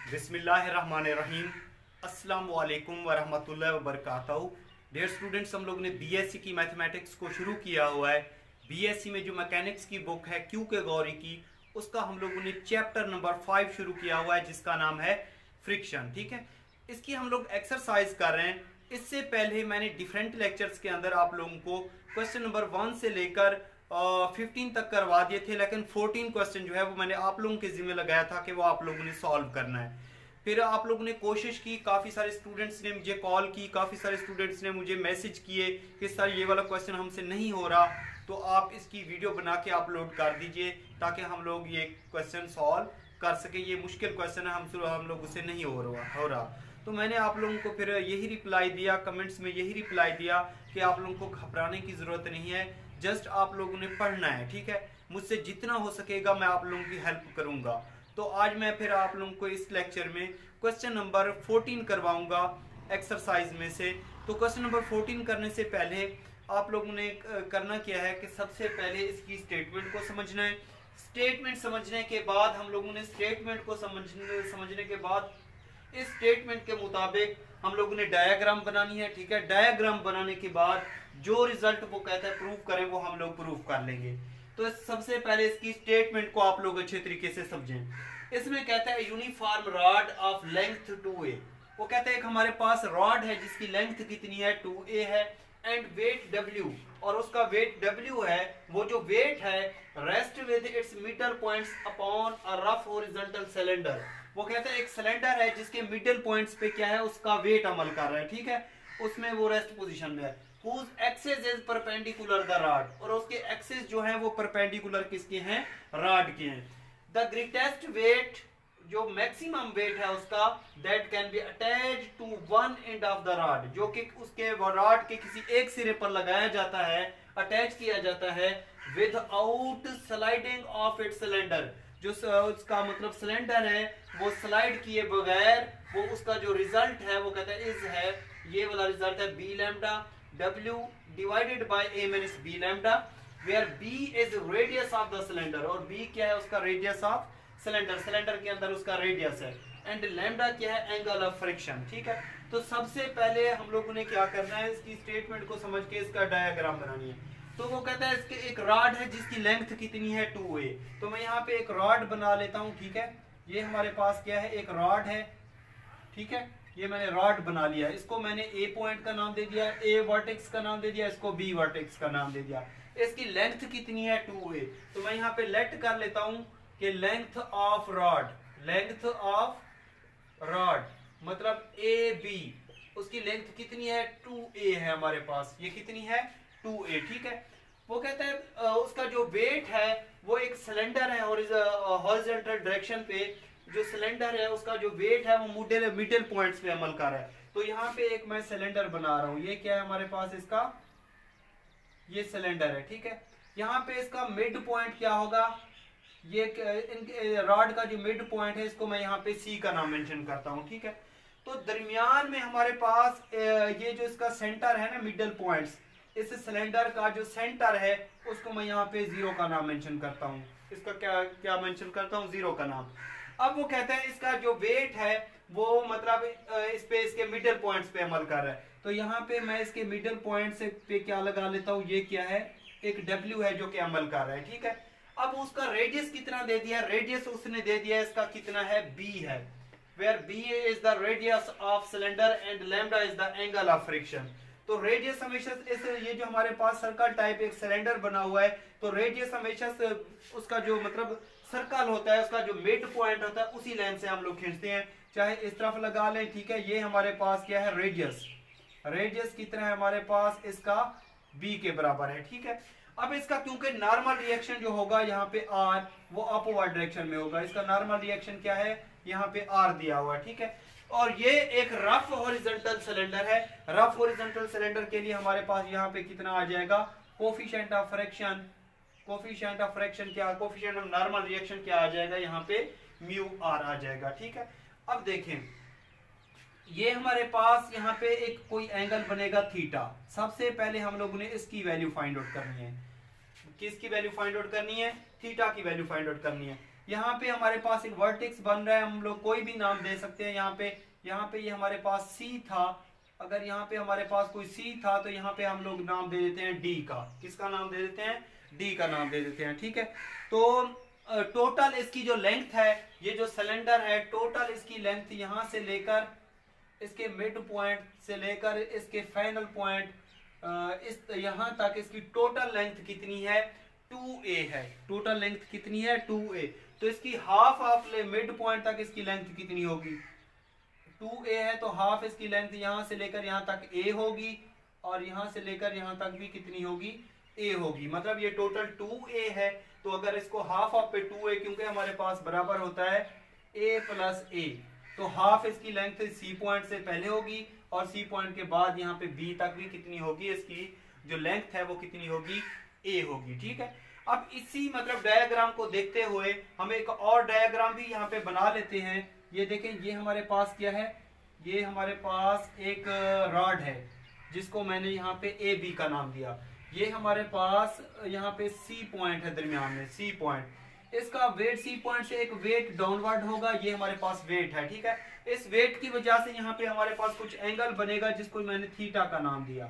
बिस्मिल्लाहिर्रहमानिर्रहीम। अस्सलाम वालेकुम वरहमतुल्लाहि वबरकातुहू। डियर स्टूडेंट्स, हम लोग ने बीएससी की मैथमेटिक्स को शुरू किया हुआ है। बीएससी में जो मैकेनिक्स की बुक है क्यू के गौरी की, उसका हम लोगों ने चैप्टर नंबर 5 शुरू किया हुआ है जिसका नाम है फ्रिक्शन। ठीक है, इसकी हम लोग एक्सरसाइज कर रहे हैं। इससे पहले मैंने डिफरेंट लेक्चर्स के अंदर आप लोगों को क्वेश्चन नंबर 1 से लेकर 15 तक करवा दिए थे, लेकिन 14 क्वेश्चन जो है वो मैंने आप लोगों के जिम्मे लगाया था कि वो आप लोगों ने सॉल्व करना है। फिर आप लोगों ने कोशिश की, काफ़ी सारे स्टूडेंट्स ने मुझे कॉल की, काफ़ी सारे स्टूडेंट्स ने मुझे मैसेज किए कि सर ये वाला क्वेश्चन हमसे नहीं हो रहा, तो आप इसकी वीडियो बना के अपलोड कर दीजिए ताकि हम लोग ये क्वेश्चन सॉल्व कर सके। ये मुश्किल क्वेश्चन है, हम लोग उसे नहीं हो रहा। तो मैंने आप लोगों को फिर यही रिप्लाई दिया, कमेंट्स में यही रिप्लाई दिया कि आप लोगों को घबराने की ज़रूरत नहीं है, जस्ट आप लोगों ने पढ़ना है। ठीक है, मुझसे जितना हो सकेगा मैं आप लोगों की हेल्प करूंगा। तो आज मैं फिर आप लोगों को इस लेक्चर में क्वेश्चन नंबर 14 करवाऊंगा एक्सरसाइज में से। तो क्वेश्चन नंबर 14 करने से पहले आप लोगों ने करना क्या है कि सबसे पहले इसकी स्टेटमेंट को समझना है। स्टेटमेंट समझने के बाद हम लोगों ने स्टेटमेंट को समझने के बाद इस स्टेटमेंट के मुताबिक हम लोगों ने डायग्राम बनानी है। ठीक है, डायग्राम बनाने के बाद जो रिजल्ट वो कहता है प्रूफ करें वो हम लोग प्रूफ कर लेंगे। तो सबसे पहले इसकी स्टेटमेंट को आप लोग अच्छे तरीके से समझें। इसमें कहता है uniform rod of length 2a। वो कहता है एक हमारे पास रॉड है जिसकी लेंथ कितनी है, 2a है, एंड वेट w, और उसका वेट w है। वो जो वेट है rest with its meter points upon a rough horizontal cylinder. वो कहता है एक सिलेंडर है जिसके मिडल पॉइंट्स पे क्या है, उसका वेट अमल कर रहा है। ठीक है, उसमें वो रेस्ट पोजीशन में है। whose axis is perpendicular the rod, और उसके एक्सिस जो है वो परपेंडिकुलर किसके हैं, रॉड के हैं। the greatest weight, जो मैक्सिमम वेट है उसका, that can be attached to one end of the rod, जो कि उसके रॉड के किसी एक सिरे पर लगाया जाता है, अटैच किया जाता है, without sliding of its cylinder, जो उसका मतलब सिलेंडर है वो स्लाइड किए बगैर वो उसका जो रिजल्ट है वो कहता है इज है, ये वाला रिजल्ट है B lambda W divided by a minus b lambda, where b is radius of the cylinder, और b क्या है उसका रेडियस ऑफ सिलेंडर, सिलेंडर के अंदर उसका रेडियस है, एंड लैम्डा क्या है, एंगल ऑफ फ्रिक्शन। ठीक है, तो सबसे पहले हम लोगों ने क्या करना है, इसकी स्टेटमेंट को समझ के इसका डायग्राम बनानी है। तो वो कहता है इसके एक रॉड है जिसकी लेंथ कितनी है, 2a। तो मैं यहाँ पे एक रॉड बना लेता हूँ। ठीक है, ये हमारे पास क्या है, एक रॉड है। ठीक है, ये मैंने रॉड बना लिया, इसको मैंने ए पॉइंट का नाम दे दिया, ए वर्टेक्स का नाम दे दिया, इसको बी वर्टेक्स का नाम दे दिया। इसकी लेंथ कितनी है, 2a। तो मैं यहाँ पे लेट कर लेता हूँ कि length of rod, length of rod मतलब ए बी, उसकी लेंथ कितनी है, 2a है हमारे पास, ये कितनी है, 2a। ठीक है, वो कहता है उसका जो वेट है वो एक सिलेंडर है हॉरिजॉन्टल डायरेक्शन पे, जो सिलेंडर है उसका जो वेट है वो मिडिल पॉइंट्स पे अमल कर रहा है। तो यहाँ पे एक मैं सिलेंडर बना रहा हूँ, ये क्या है हमारे पास, इसका ये सिलेंडर है। ठीक है, यहाँ पे इसका मिड पॉइंट क्या होगा, ये रॉड का जो मिड पॉइंट है इसको मैं यहाँ पे सी का नाम मेंशन करता हूँ। ठीक है, तो दरमियान में हमारे पास ये जो इसका सेंटर है ना, मिडल पॉइंट्स, इस सिलेंडर का जो सेंटर है उसको मैं यहाँ पे 0 का नाम मेंशन करता हूँ। इसका क्या मेंशन करता हूँ, 0 का नाम। अब वो कहते हैं इसका जो वेट है वो मतलब इस पे इसके मिडल पॉइंट्स पे अमल कर रहा है। तो यहाँ पे मैं इसके मिडल पॉइंट्स पे क्या लगा लेता हूँ, ये क्या है, एक W है जो कि अमल कर रहा है। ठीक है, अब उसका रेडियस कितना दे दिया, रेडियस उसने दे दिया इसका कितना है, B है, where B is the radius of cylinder and lambda is the angle of friction. तो रेडियस हमेशा ये जो हमारे पास सर्कल टाइप एक सिलेंडर बना हुआ है, तो रेडियस हमेशा उसका जो मतलब सर्कल होता है उसका जो मिड पॉइंट होता है उसी लाइन से हम लोग खींचते हैं, चाहे इस तरफ लगा लें। ठीक है, ये हमारे पास क्या है, रेडियस, रेडियस कितना है हमारे पास, इसका b के बराबर है। ठीक है, अब इसका क्योंकि नॉर्मल रिएक्शन जो होगा यहाँ पे r वो अपवर्ड डायरेक्शन में होगा, इसका नॉर्मल रिएक्शन क्या है, यहाँ पे r दिया हुआ है। ठीक है, और ये एक रफ हॉरिजॉन्टल सिलेंडर है। रफ हॉरिजॉन्टल सिलेंडर के लिए हमारे पास यहाँ पे कितना आ जाएगा, coefficient of fraction, coefficient of fraction क्या, कोफिशिएंट ऑफ नॉर्मल रिएक्शन क्या आ जाएगा, यहाँ पे म्यू आर आ जाएगा। ठीक है, अब देखें ये हमारे पास यहाँ पे एक कोई एंगल बनेगा थीटा। सबसे पहले हम लोगों ने इसकी वैल्यू फाइंड आउट करनी है, किसकी वैल्यू फाइंड आउट करनी है, थीटा की वैल्यू फाइंड आउट करनी है। यहाँ पे हमारे पास एक वर्टेक्स बन रहा है, हम लोग कोई भी नाम दे सकते हैं। यहाँ पे ये हमारे पास सी था, अगर यहाँ पे हमारे पास कोई सी था तो यहाँ पे हम लोग नाम दे देते हैं डी का। किसका नाम दे देते हैं? डी का नाम दे देते हैं, ठीक है। तो टोटल इसकी जो लेंथ है, ये जो सिलेंडर है, टोटल इसकी लेंथ यहाँ से लेकर इसके मिड पॉइंट से लेकर इसके फाइनल पॉइंट इस यहाँ तक इसकी टोटल लेंथ कितनी है? 2a है। टोटल लेंथ कितनी है? 2a। तो इसकी हाफ मिड पॉइंट तक इसकी लेंथ कितनी होगी? 2a है, तो हाफ इसकी लेंथ यहाँ से लेकर यहाँ तक a होगी, और यहाँ से लेकर यहाँ तक भी कितनी होगी? a होगी। मतलब ये टोटल 2a है। तो अगर इसको हाफ पे 2a, क्योंकि हमारे पास बराबर होता है a प्लस a, तो हाफ इसकी लेंथ सी पॉइंट से पहले होगी, और सी पॉइंट के बाद यहाँ पे बी तक भी कितनी होगी? इसकी जो लेंथ है वो कितनी होगी? ए होगी, ठीक है। अब इसी मतलब डायग्राम को देखते हुए हम एक और डायग्राम भी यहाँ पे बना लेते हैं। ये देखें, ये हमारे पास क्या है? ये हमारे पास एक रॉड है जिसको मैंने यहाँ पे ए बी का नाम दिया। ये हमारे पास यहाँ पे सी पॉइंट है, दरमियान में सी पॉइंट। इसका वेट सी पॉइंट से एक वेट डाउनवर्ड होगा, ये हमारे पास वेट है, ठीक है। इस वेट की वजह से यहाँ पे हमारे पास कुछ एंगल बनेगा जिसको मैंने थीटा का नाम दिया,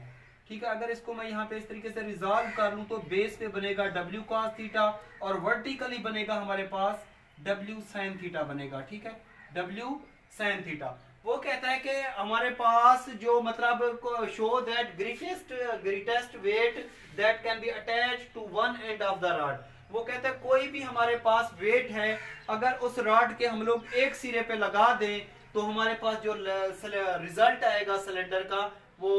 ठीक है। अगर इसको मैं यहाँ पे इस तरीके से रिजॉल्व कर लूं तो बेस पे बनेगा w cos थीटा, और वर्टिकली बनेगा हमारे पास w sin थीटा बनेगा, ठीक है, w sin थीटा। वो कहता है कि हमारे पास जो मतलब show that greatest weight that can be attached to one end of the rod. वो कहता है कोई भी हमारे पास वेट है, अगर उस रॉड के हम लोग एक सिरे पे लगा दें तो हमारे पास जो रिजल्ट आएगा सिलेंडर का वो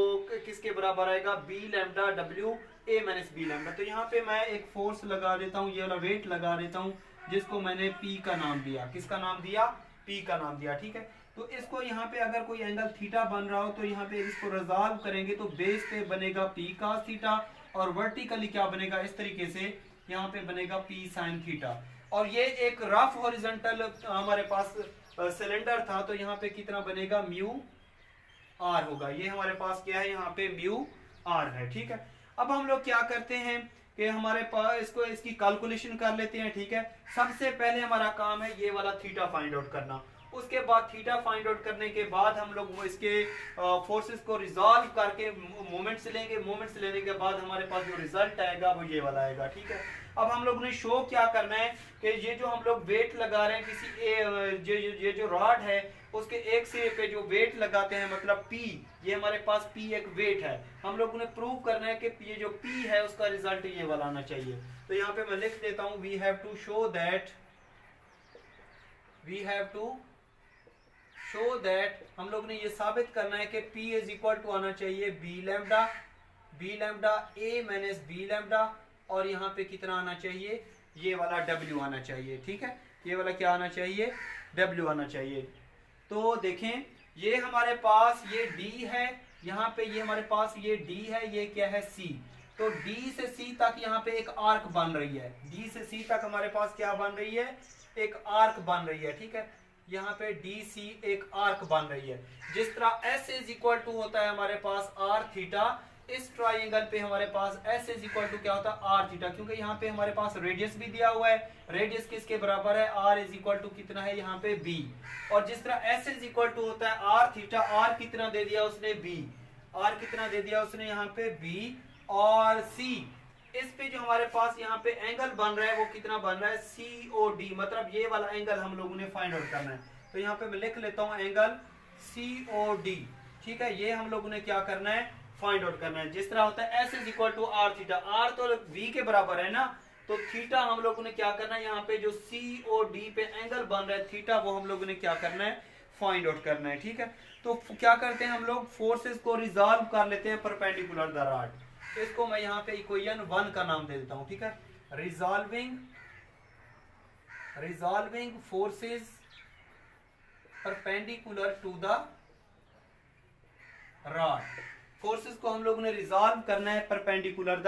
किसके बराबर आएगा? B lambda W A minus B lambda. तो यहाँ पे मैं एक फोर्स लगा देता हूँ, ये वाला वेट लगा देता हूँ जिसको मैंने पी का नाम दिया। किसका नाम दिया? पी का नाम दिया, ठीक है। तो इसको यहाँ पे अगर कोई एंगल थीटा बन रहा हो तो यहाँ पे इसको रिजॉल्व करेंगे तो बेस पे बनेगा पी cos थीटा, और वर्टिकली क्या बनेगा? इस तरीके से यहाँ पे बनेगा पी sin थीटा। और ये एक रफ हॉरिजॉन्टल हमारे पास सिलेंडर था, तो यहाँ पे कितना बनेगा? म्यू आर होगा। ये हमारे पास क्या है? यहाँ पे म्यू आर है, ठीक है। अब हम लोग क्या करते हैं कि हमारे पास इसकी कैलकुलेशन कर लेते हैं, ठीक है। सबसे पहले हमारा काम है ये वाला थीटा फाइंड आउट करना। उसके बाद थीटा फाइंड आउट करने के बाद हम लोग वो इसके फोर्सेस को रिजॉल्व करके मोमेंट्स लेंगे। मोमेंट्स लेने के बाद हमारे पास जो रिजल्ट आएगा वो ये वाला आएगा, ठीक है। अब हम लोग ने शो क्या करना है कि ये जो हम लोग वेट लगा रहे हैं किसी ये जो रॉड है उसके एक सिरे पे जो वेट लगाते हैं, मतलब P, ये हमारे पास P एक वेट है। हम लोगों ने प्रूव करना है कि ये जो P है उसका रिजल्ट ये वाला आना चाहिए। तो यहाँ पे मैं लिख देता हूँ we have to show that हम लोग ने ये साबित करना है कि P इज इक्वल टू आना चाहिए बी लैम्डा ए माइनस बी लैम्डा, और यहाँ पे कितना आना चाहिए? ये वाला W आना चाहिए, ठीक है। ये वाला क्या आना चाहिए? W आना चाहिए। तो देखें ये हमारे पास ये D है, यहाँ पे ये हमारे पास ये D है, ये क्या है? C। तो D से C तक यहाँ पे एक आर्क बन रही है। D से C तक हमारे पास क्या बन रही है? एक आर्क बन रही है, ठीक है। यहाँ पे DC एक आर्क बन रही है। जिस तरह S इज इक्वल टू होता है हमारे पास R थीटा, इस ट्राइंगल पे हमारे पास S इज इक्वल टू क्या होता है? R थीटा, क्योंकि यहाँ पे हमारे पास रेडियस भी दिया हुआ है। रेडियस किसके बराबर है? R इज इक्वल टू कितना है यहाँ पे? B। और जिस तरह S इज इक्वल टू होता है R थीटा, R कितना दे दिया उसने? B। R कितना दे दिया उसने यहाँ पे? B। और C, इस पे जो हमारे पास यहाँ पे एंगल बन रहा है वो कितना बन रहा है? COD, मतलब ये वाला एंगल हम लोगों ने फाइंड आउट करना है। तो यहाँ पे मैं लिख लेता हूँ एंगल COD, ठीक है। ये हम लोगों ने क्या करना है? फाइंड आउट करना है। जिस तरह होता है S is equal to R theta, R तो V के बराबर है ना, तो थीटा हम लोगों ने क्या करना है? यहाँ पे जो COD पे एंगल बन रहा है थीटा, वो हम लोगों ने क्या करना है? फाइंड आउट करना है, ठीक है। तो क्या करते हैं हम लोग? फोर्सेस को रिजॉल्व कर लेते हैं परपेंडिकुलर द रॉड। इसको मैं यहाँ पे इक्वेशन 1 का नाम दे देता हूँ, ठीक है। Resolving forces perpendicular to the rod. Forces को हम लोगों ने रिजॉल्व करना है परपेंडिकुलर द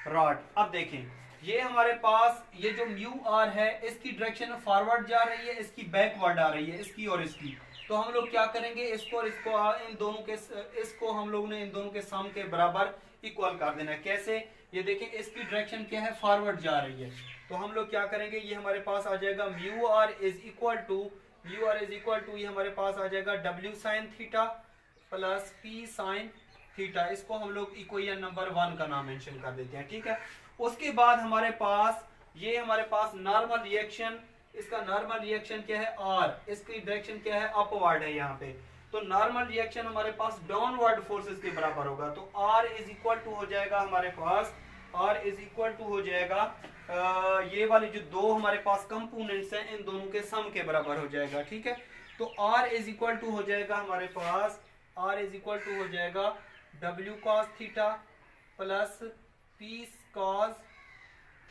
रॉड। अब देखें ये हमारे पास ये जो म्यू आर है इसकी डायरेक्शन फॉरवर्ड जा रही है, इसकी बैकवर्ड आ रही है, इसकी और इसकी। तो हम लोग क्या करेंगे? इसको इन दोनों के हम लोग ने इन दोनों के सम के बराबर इक्वल कर देना है। कैसे? ये देखें इसकी डायरेक्शन क्या है, फॉरवर्ड जा रही है। तो हम लोग क्या करेंगे, ये हमारे पास आ जाएगा mu R is equal to ये हमारे पास आ जाएगा W sine theta plus P sine theta. इसको हम लोग इक्वेशन नंबर 1 का नाम मेंशन कर देते हैं, ठीक है। उसके बाद हमारे पास नॉर्मल रिएक्शन, इसका नॉर्मल रिएक्शन क्या है R, इसकी डायरेक्शन क्या है, अपवर्ड है यहाँ पे। तो नॉर्मल रिएक्शन हमारे पास डाउनवर्ड फोर्सेस के बराबर होगा। तो R इज इक्वल टू हो जाएगा हमारे पास, R इज इक्वल टू हो जाएगा ये वाले जो दो हमारे पास कंपोनेंट्स हैं इन दोनों के सम के बराबर हो जाएगा, ठीक है। तो R इज इक्वल टू हो जाएगा हमारे पास, R इज इक्वल टू हो जाएगा W cos theta plus P cos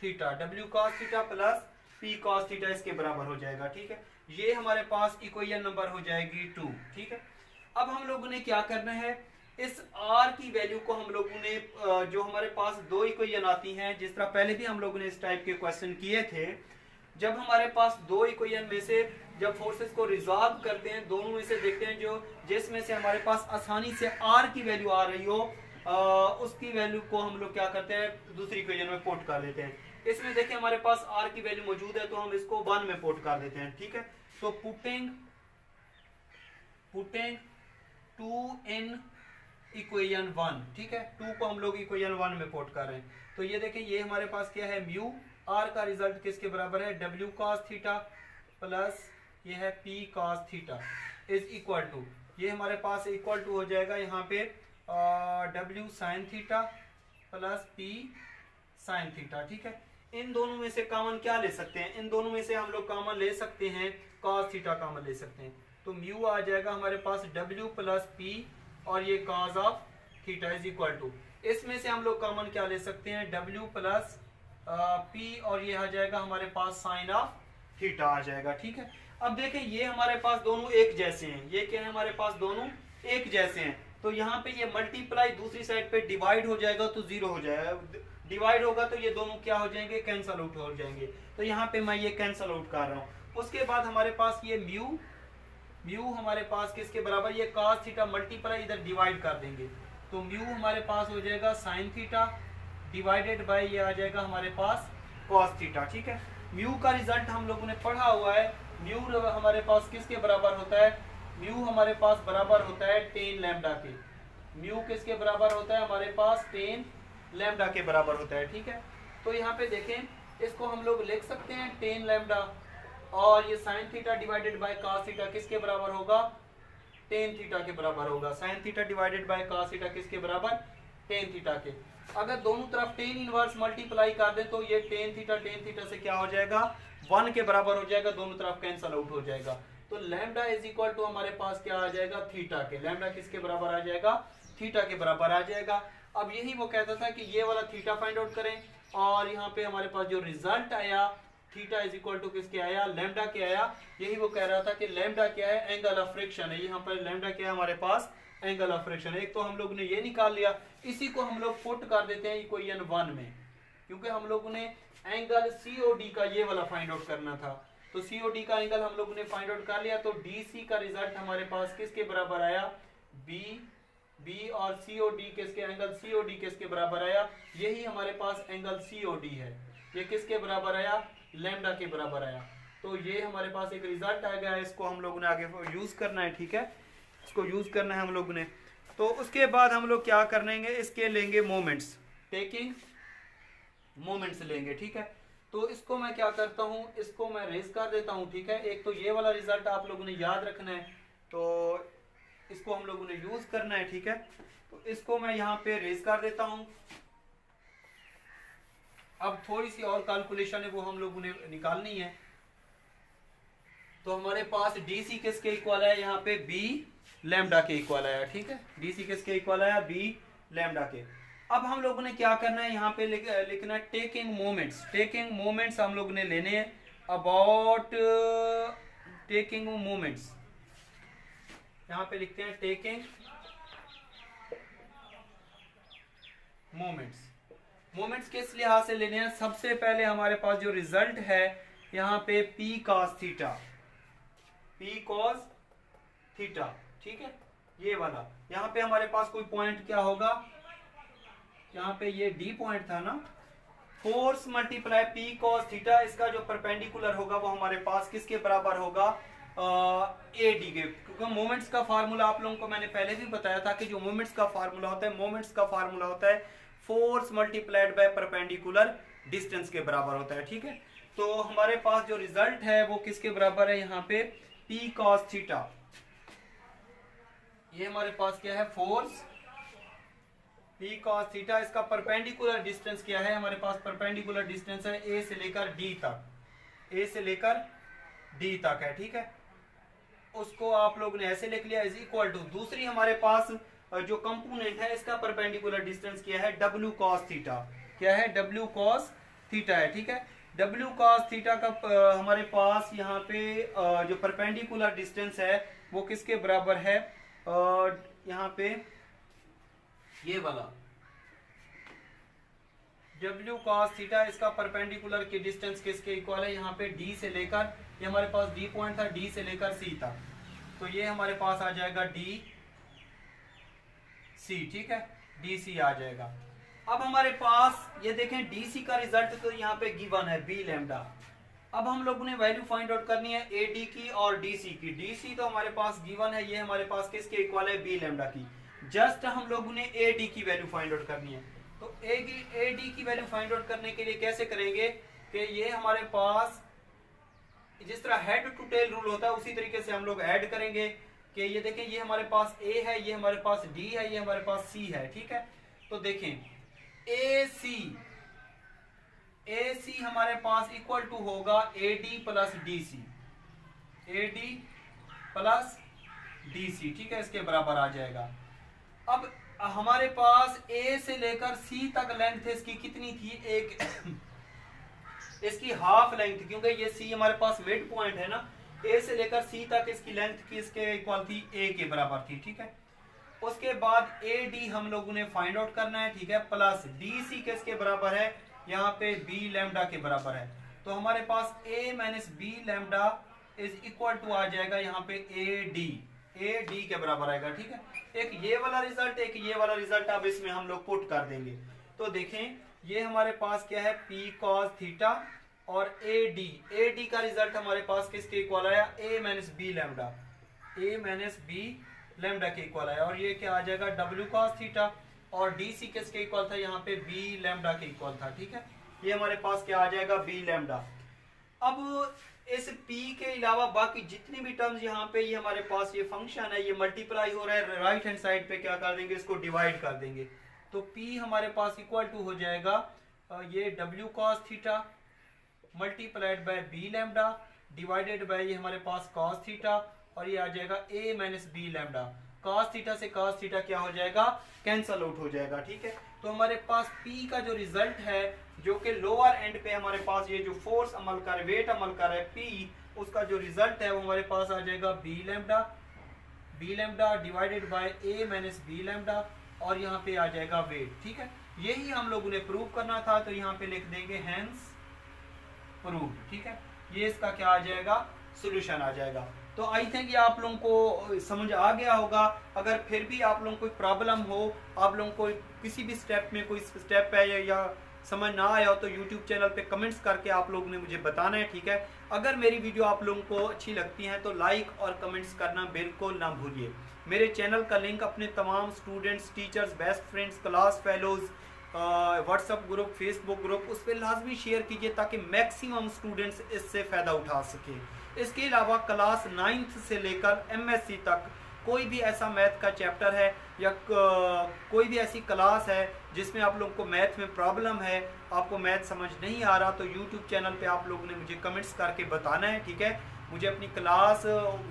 theta, W cos theta plus P cos theta इसके बराबर हो जाएगा, ठीक है। ये हमारे पास इक्वेशन नंबर हो जाएगी 2, ठीक है। अब हम लोगों ने क्या करना है, इस R की वैल्यू को हम लोगों ने जो हमारे पास दो इक्वेशन आती हैं, जिस तरह पहले भी हम लोगों ने इस टाइप के क्वेश्चन किए थे, जब हमारे पास दो इक्वेशन में से जब फोर्सेस को रिजॉल्व करते हैं, दोनों में से देखते हैं जो जिसमें से हमारे पास आसानी से R की वैल्यू आ रही हो, उसकी वैल्यू को हम लोग क्या करते हैं, दूसरी इक्वेशन में पुट कर देते हैं। इसमें देखिए हमारे पास R की वैल्यू मौजूद है तो हम इसको 1 में पुट कर देते हैं, ठीक है। तो पुटिंग 2 इन इक्वेशन 1, ठीक है। 2 को हम लोग इक्वेशन 1 में पुट कर रहे हैं। तो ये देखें ये हमारे पास क्या है, म्यू R का रिजल्ट किसके बराबर है, W cos थीटा प्लस ये है P cos theta is equal to, ये हमारे पास इक्वल टू हो जाएगा यहाँ पे W sin theta plus P sin theta, ठीक है। इन दोनों में से कॉमन क्या ले सकते हैं, इन दोनों में से हम लोग कॉमन ले सकते हैं cos थीटा कॉमन ले सकते हैं। तो म्यू आ जाएगा हमारे पास W प्लस P और ये cos of theta is equal to, इसमें से हम लोग कॉमन क्या ले सकते हैं, W प्लस P और ये आ जाएगा हमारे पास साइन ऑफ थीटा आ जाएगा, ठीक है। अब देखें ये हमारे पास दोनों एक जैसे हैं, ये क्या है हमारे पास दोनों एक जैसे हैं। तो यहाँ पे ये मल्टीप्लाई दूसरी साइड पे डिवाइड हो जाएगा तो 0 हो जाएगा, डिवाइड होगा तो ये दोनों क्या हो जाएंगे, कैंसल आउट हो जाएंगे। तो यहाँ पे मैं ये कैंसल आउट कर रहा हूँ। उसके बाद हमारे पास ये म्यू हमारे पास किसके बराबर, ये cos थीटा मल्टीप्लाई इधर डिवाइड कर देंगे तो म्यू हमारे पास हो जाएगा sin थीटा डिवाइडेड बाय ये आ जाएगा हमारे पास cos थीटा, ठीक है। म्यू का रिजल्ट हम लोगों ने पढ़ा हुआ है, म्यू हमारे पास किसके बराबर होता है, म्यू हमारे पास बराबर होता है tan लैम्डा के। म्यू किसके बराबर होता है, हमारे पास tan लैम्डा के बराबर होता है, ठीक है। तो यहाँ पे देखें इसको हम लोग लिख सकते हैं tan लैम्डा और ये sin theta divided by cos theta किसके बराबर होगा, tan थीटा के बराबर होगा। sin theta divided by cos theta किसके बराबर, tan थीटा के। अगर दोनों तरफ tan इनवर्स मल्टीप्लाई कर दें तो ये tan थीटा से क्या हो जाएगा, 1 के बराबर हो जाएगा, दोनों तरफ कैंसल आउट हो जाएगा। तो लैम्डा इज इक्वल टू हमारे पास क्या आ जाएगा, थीटा के। लैम्डा किसके बराबर आ जाएगा, थीटा के बराबर आ जाएगा। अब यही वो कहता था कि ये वाला थीटा फाइंड आउट करें और यहाँ पे हमारे पास जो रिजल्ट आया थीटा इज इक्वल टू किसके आया, लैम्डा के आया। यही वो कह रहा था कि लैम्डा क्या है, एंगल ऑफ फ्रिक्शन है। यहाँ पर लैम्डा क्या है हमारे पास, एंगल ऑफ फ्रिक्शन है। एक तो हम लोग ने ये निकाल लिया, इसी को हम लोग पुट कर देते हैं इक्वेशन 1 में, क्योंकि हम लोगों ने एंगल COD का ये वाला फाइंड आउट करना था। तो COD का एंगल हम लोगों ने फाइंड आउट कर लिया। तो DC का रिजल्ट हमारे पास किसके बराबर आया, B और COD किसके, एंगल COD किसके बराबर आया, यही हमारे पास एंगल COD है। ये किसके बराबर आया, लैम्डा के बराबर आया। तो ये हमारे पास एक रिजल्ट आ गया, इसको हम लोगों ने आगे यूज करना है, ठीक है। इसको यूज करना है हम लोगों ने। तो उसके बाद हम लोग क्या करेंगे, इसके लेंगे मोमेंट्स, टेकिंग मोमेंट्स लेंगे, ठीक है। तो इसको मैं क्या करता हूँ, इसको मैं रेज कर देता हूँ, ठीक है। एक तो ये वाला रिजल्ट आप लोगों ने याद रखना है, तो इसको हम लोगों ने यूज करना है, ठीक है। तो इसको मैं यहाँ पे रेज कर देता हूँ। अब थोड़ी सी और कैलकुलेशन है वो हम लोगों ने निकालनी है। तो हमारे पास DC किसके इक्वल है, यहाँ पे B लैम्डा के इक्वल आया, ठीक है। DC किसके इक्वल आया, B लैम्डा के। अब हम लोगों ने क्या करना है, यहाँ पे लिखना है टेकिंग मोमेंट्स। टेकिंग मोमेंट्स हम लोगों ने लेने हैं, अबाउट टेकिंग मोमेंट्स। यहाँ पे लिखते हैं टेकिंग मोमेंट्स। मोमेंट्स किस लिहाज से लेने हैं, सबसे पहले हमारे पास जो रिजल्ट है यहाँ पे P cos theta, P cos theta, ठीक है। ये वाला यहाँ पे हमारे पास कोई पॉइंट क्या होगा, यहाँ पे ये डी पॉइंट था ना, force multiply P cos theta, इसका जो परपेंडिकुलर होगा वो हमारे पास किसके बराबर होगा, ए डी के। क्योंकि मोमेंट्स का फार्मूला आप लोगों को मैंने पहले भी बताया था कि जो मोमेंट्स का फार्मूला होता है, मोमेंट्स का फार्मूला होता है force multiplied by perpendicular distance के बराबर होता है, ठीक है। तो हमारे पास जो रिजल्ट है वो किसके बराबर है, यहाँ पे पी कॉस थीटा, ये हमारे पास क्या है, फोर्स पी कॉस थीटा, इसका परपेंडिकुलर डिस्टेंस क्या है, हमारे पास परपेंडिकुलर डिस्टेंस है ए से लेकर डी तक, ए से लेकर डी तक है, ठीक है। उसको आप लोग ने ऐसे लिख लिया, इज इक्वल टू, दूसरी हमारे पास जो कंपोनेंट है इसका परपेंडिकुलर डिस्टेंस क्या है, डब्ल्यू कॉस थीटा, क्या है, डब्ल्यू कॉस थीटा है, ठीक है। डब्ल्यू कॉस थीटा का हमारे पास यहाँ पे जो परपेंडिकुलर डिस्टेंस है वो किसके बराबर है, यहाँ पे ये वाला W cos थीटा, इसका परपेंडिकुलर की डिस्टेंस किसके इक्वल है, यहाँ पे D से लेकर, ये हमारे पास D पॉइंट था, D से लेकर C तक, तो ये हमारे पास आ जाएगा DC, ठीक है, DC आ जाएगा। अब हमारे पास ये देखें DC का रिजल्ट तो यहाँ पे गिवन है B लैम्डा। अब हम लोगों ने वैल्यू फाइंड आउट करनी है AD की और DC की। DC तो हमारे पास गिवन है, ये हमारे पास किसके इक्वल है, B लैम्डा की। जस्ट हम लोगों ने AD की वैल्यू फाइंड आउट करनी है। तो AD की वैल्यू फाइंड आउट करने के लिए कैसे करेंगे कि ये हमारे पास जिस तरह हेड टू टेल रूल होता है उसी तरीके से हम लोग ऐड करेंगे कि ये देखें, ये हमारे पास A है, ये हमारे पास D है, ये हमारे पास C है, ठीक है। तो देखें AC हमारे पास इक्वल टू होगा AD plus DC, AD plus DC, ठीक है, इसके बराबर आ जाएगा। अब हमारे पास A से लेकर C तक लेंथ इसकी कितनी थी, एक इसकी हाफ लेंथ, क्योंकि ये C हमारे पास मिड पॉइंट है ना, A से लेकर C तक इसकी लेंथ किसके इक्वल थी, A के बराबर थी, ठीक है। उसके बाद AD हम लोगों ने फाइंड आउट करना है, ठीक है, प्लस DC किसके बराबर है, यहाँ पे B लैम्डा के बराबर है। तो हमारे पास A minus B lambda is equal to आ जाएगा यहाँ पे AD के बराबर आएगा, ठीक है। एक ये वाला रिजल्ट, एक ये वाला रिजल्ट अब इसमें हम लोग पुट कर देंगे। तो देखें ये हमारे पास क्या है, P cos थीटा और AD का रिजल्ट हमारे पास किसके इक्वल आया, A minus B lambda, A minus B lambda के इक्वल आया। और ये क्या आ जाएगा, W cos थीटा, और DC किसके इक्वल था, यहाँ पे B लैम्डा के इक्वल था, ठीक है। ये हमारे पास क्या आ जाएगा, B लैम्डा। अब इस P के अलावा बाकी जितनी भी टर्म्स यहाँ पे ये हमारे पास ये फंक्शन है, ये मल्टीप्लाई हो रहा है, राइट हैंड साइड पे क्या कर देंगे, इसको डिवाइड कर देंगे। तो P हमारे पास इक्वल टू हो जाएगा ये W cos theta multiplied by B lambda divided by ये हमारे पास cos थीटा, और ये आ जाएगा A minus B lambda. cos theta से cos थीटा क्या हो जाएगा, कैंसल आउट हो जाएगा, ठीक है। तो हमारे पास P का जो रिजल्ट है, जो कि लोअर एंड पे हमारे पास ये जो फोर्स अमल कर, वेट अमल कर है P, उसका जो रिजल्ट है वो हमारे पास आ जाएगा B lambda divided by A minus B lambda, और यहाँ पे आ जाएगा वेट, ठीक है। यही हम लोगों ने प्रूव करना था, तो यहाँ पे लिख देंगे हेंस प्रूव, ठीक है। ये इसका क्या आ जाएगा, सोल्यूशन आ जाएगा। तो आई थिंक ये आप लोगों को समझ आ गया होगा। अगर फिर भी आप लोगों को कोई प्रॉब्लम हो, आप लोगों को किसी भी स्टेप में कोई स्टेप है या समझ ना आया हो, तो यूट्यूब चैनल पे कमेंट्स करके आप लोगों ने मुझे बताना है, ठीक है। अगर मेरी वीडियो आप लोगों को अच्छी लगती है तो लाइक और कमेंट्स करना बिल्कुल ना भूलिए। मेरे चैनल का लिंक अपने तमाम students, teachers, best friends, class fellows, WhatsApp group, Facebook group, उस पर लाजमी शेयर कीजिए ताकि मैक्सिमम स्टूडेंट्स इससे फ़ायदा उठा सके। इसके अलावा क्लास 9th से लेकर MSc तक कोई भी ऐसा मैथ का चैप्टर है या कोई भी ऐसी क्लास है जिसमें आप लोगों को मैथ में प्रॉब्लम है, आपको मैथ समझ नहीं आ रहा, तो यूट्यूब चैनल पे आप लोगों ने मुझे कमेंट्स करके बताना है, ठीक है। मुझे अपनी क्लास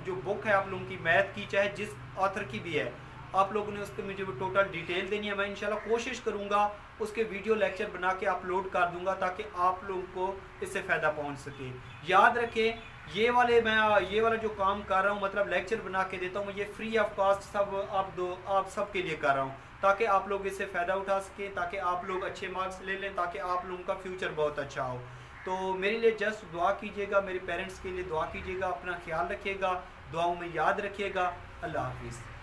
जो बुक है आप लोगों की मैथ की, चाहे जिस ऑथर की भी है, आप लोगों ने उसके मुझे टोटल डिटेल देनी है। मैं इंशाल्लाह कोशिश करूंगा उसके वीडियो लेक्चर बना के अपलोड कर दूंगा ताकि आप लोगों को इससे फ़ायदा पहुंच सके। याद रखें, ये वाला जो काम कर रहा हूँ, मतलब लेक्चर बना के देता हूँ, ये फ्री ऑफ कॉस्ट सब आप सब के लिए कर रहा हूँ ताकि आप लोग इससे फ़ायदा उठा सकें, ताकि आप लोग अच्छे मार्क्स ले लें, ताकि आप लोगों का फ्यूचर बहुत अच्छा हो। तो मेरे लिए जस्ट दुआ कीजिएगा, मेरे पेरेंट्स के लिए दुआ कीजिएगा, अपना ख्याल रखिएगा, दुआओं में याद रखिएगा। अल्लाह हाफिज़।